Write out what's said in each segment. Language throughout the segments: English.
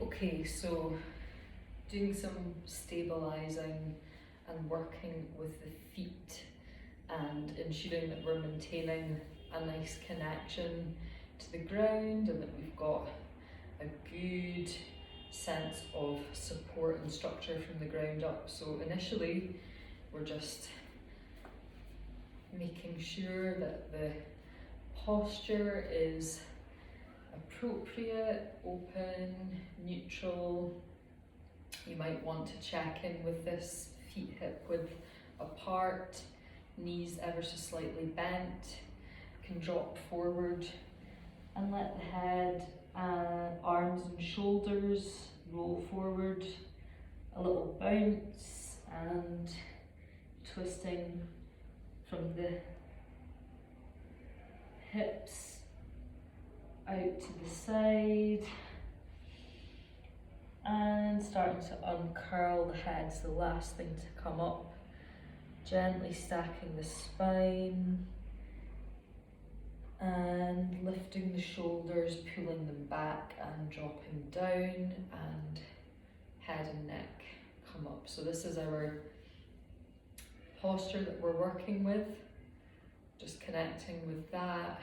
Okay, so doing some stabilising and working with the feet and ensuring that we're maintaining a nice connection to the ground and that we've got a good sense of support and structure from the ground up. So initially we're just making sure that the posture is appropriate, open, neutral. You might want to check in with this feet hip width apart, knees ever so slightly bent, can drop forward and let the head, arms and shoulders roll forward, a little bounce and twisting from the hips out to the side and starting to uncurl the head, so the last thing to come up, gently stacking the spine and lifting the shoulders, pulling them back and dropping down, and head and neck come up. So this is our posture that we're working with, just connecting with that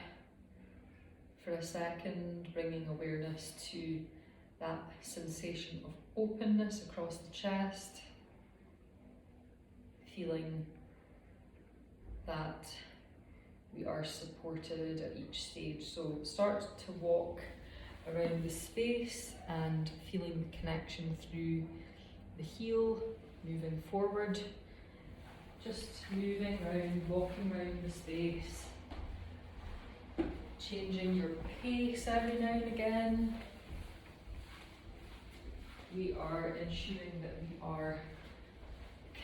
for a second, bringing awareness to that sensation of openness across the chest, feeling that we are supported at each stage. So start to walk around the space and feeling the connection through the heel, moving forward, just moving around, walking around the space, changing your pace every now and again. We are ensuring that we are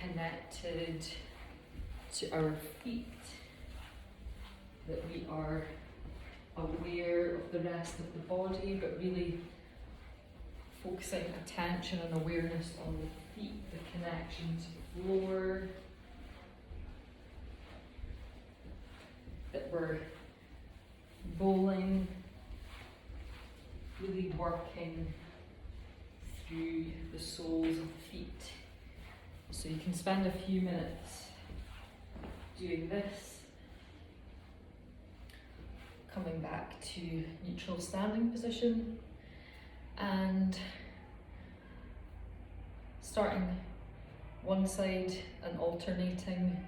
connected to our feet, that we are aware of the rest of the body, but really focusing attention and awareness on the feet, the connection to the floor, that we're rolling, really working through the soles of the feet. So you can spend a few minutes doing this, coming back to neutral standing position and starting one side and alternating.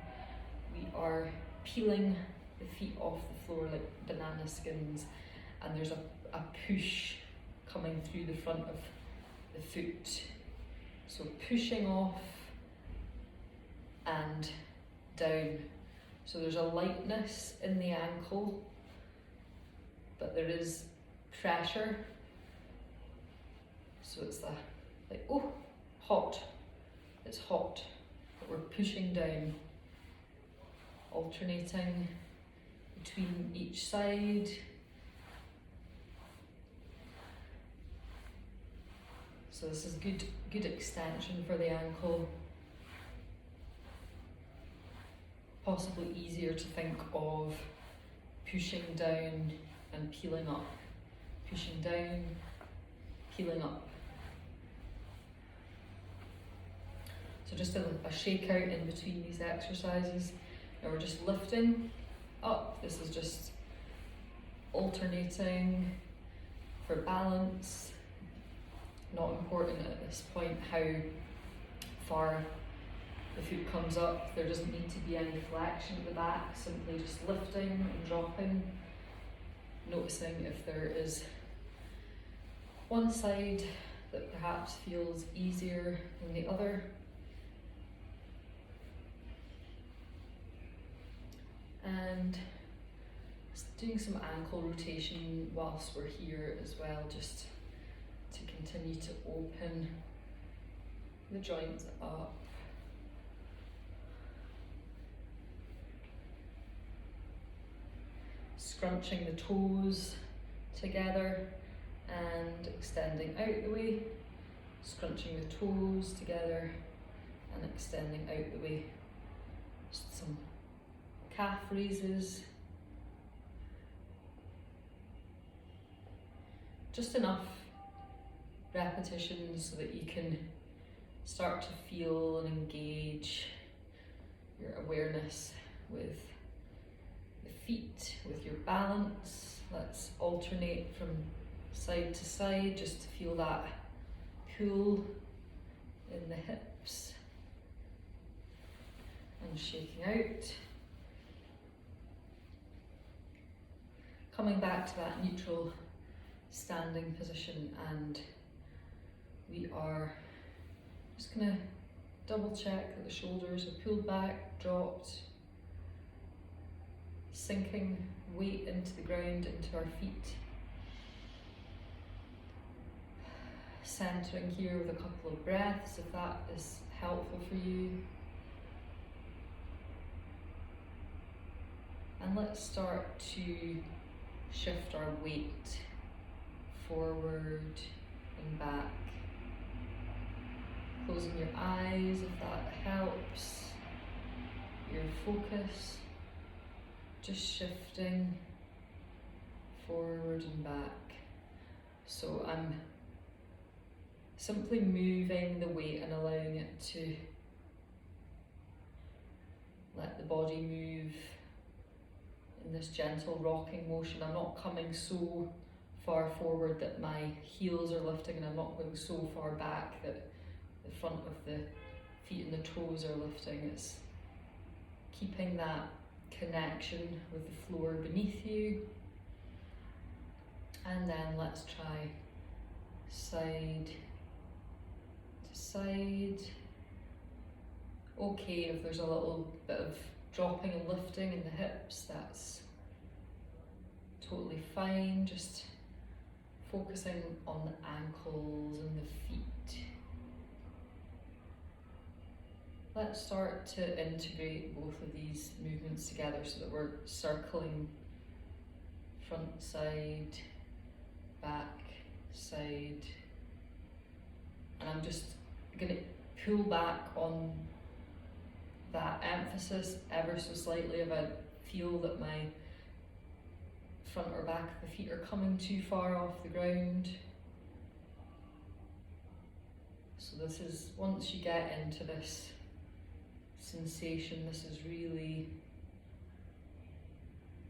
We are peeling the feet off the floor like banana skins, and there's a push coming through the front of the foot. So pushing off and down. So there's a lightness in the ankle, but there is pressure. So it's like, oh, hot. It's hot, but we're pushing down, alternating between each side. So this is good extension for the ankle. Possibly easier to think of pushing down and peeling up. Pushing down, peeling up. So just a shake out in between these exercises. Now we're just lifting up. This is just alternating for balance. Not important at this point how far the foot comes up. There doesn't need to be any flexion at the back, simply just lifting and dropping. Noticing if there is one side that perhaps feels easier than the other. And doing some ankle rotation whilst we're here as well, just to continue to open the joints up. Scrunching the toes together and extending out the way. Scrunching the toes together and extending out the way. Just some calf raises. Just enough repetitions so that you can start to feel and engage your awareness with the feet, with your balance. Let's alternate from side to side just to feel that pull in the hips and shaking out. Coming back to that neutral standing position, and we are just going to double check that the shoulders are pulled back, dropped, sinking weight into the ground, into our feet. Centering here with a couple of breaths if that is helpful for you. And let's start to shift our weight forward and back. Closing your eyes if that helps. Your focus just shifting forward and back. So I'm simply moving the weight and allowing it to let the body move in this gentle rocking motion. I'm not coming so far forward that my heels are lifting, and I'm not going so far back that the front of the feet and the toes are lifting. It's keeping that connection with the floor beneath you. And then let's try side to side. Okay, if there's a little bit of dropping and lifting in the hips, that's totally fine. Just focusing on the ankles and the feet. Let's start to integrate both of these movements together so that we're circling front, side, back, side. And I'm just going to pull back on that emphasis ever so slightly if I feel that my front or back of the feet are coming too far off the ground. So this is, once you get into this sensation, this is really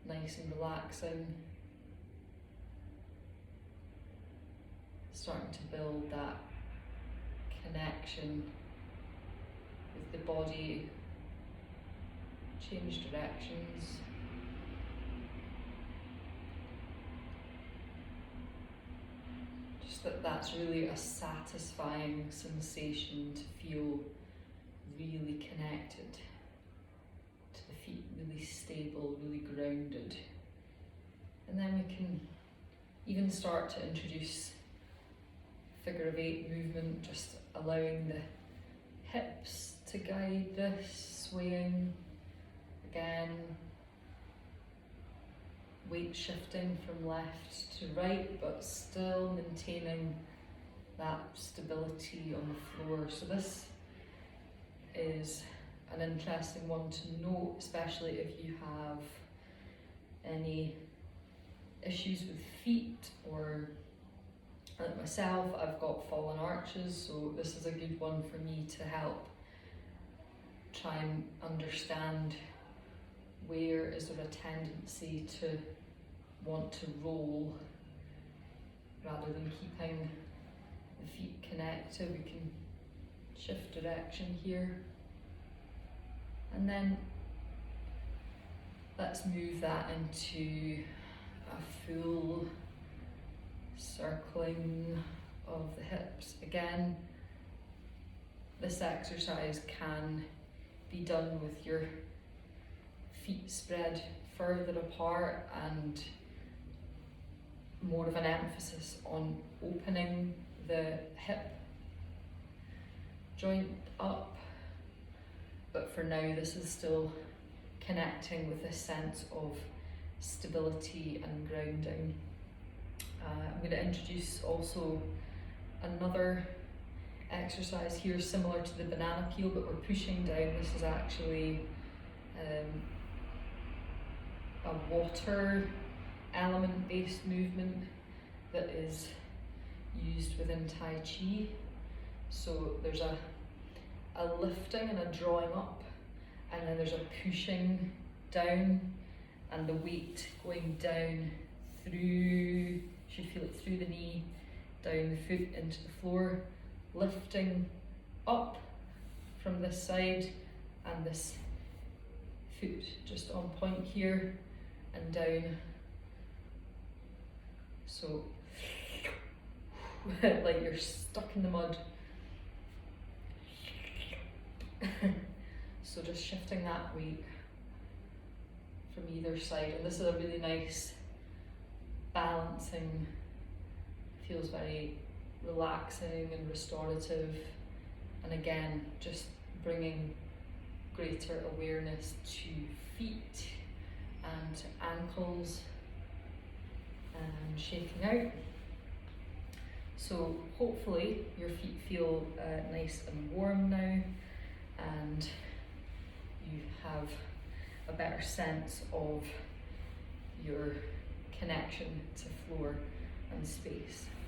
nice and relaxing. Starting to build that connection with the body. Change directions. Just that's really a satisfying sensation to feel really connected to the feet, really stable, really grounded. And then we can even start to introduce figure of eight movement, just allowing the hips to guide this, swaying again, weight shifting from left to right, but still maintaining that stability on the floor. So this is an interesting one to note, especially if you have any issues with feet, or like myself, I've got fallen arches, so this is a good one for me to help try and understand where is there a tendency to want to roll rather than keeping the feet connected. We can shift direction here, and then let's move that into a full circling of the hips. Again, this exercise can be done with your feet spread further apart and more of an emphasis on opening the hip joint up, but for now this is still connecting with this sense of stability and grounding. I'm going to introduce also another exercise here similar to the banana peel, but we're pushing down. This is actually a water element based movement that is used within Tai Chi. So there's a lifting and a drawing up, and then there's a pushing down, and the weight going down through, you should feel it through the knee, down the foot into the floor, lifting up from this side, and this foot just on point here and down. So like you're stuck in the mud. So just shifting that weight from either side, and this is a really nice balancing, feels very relaxing and restorative, and again just bringing greater awareness to feet and to ankles, and shaking out. So hopefully your feet feel nice and warm now, and you have a better sense of your connection to floor and space.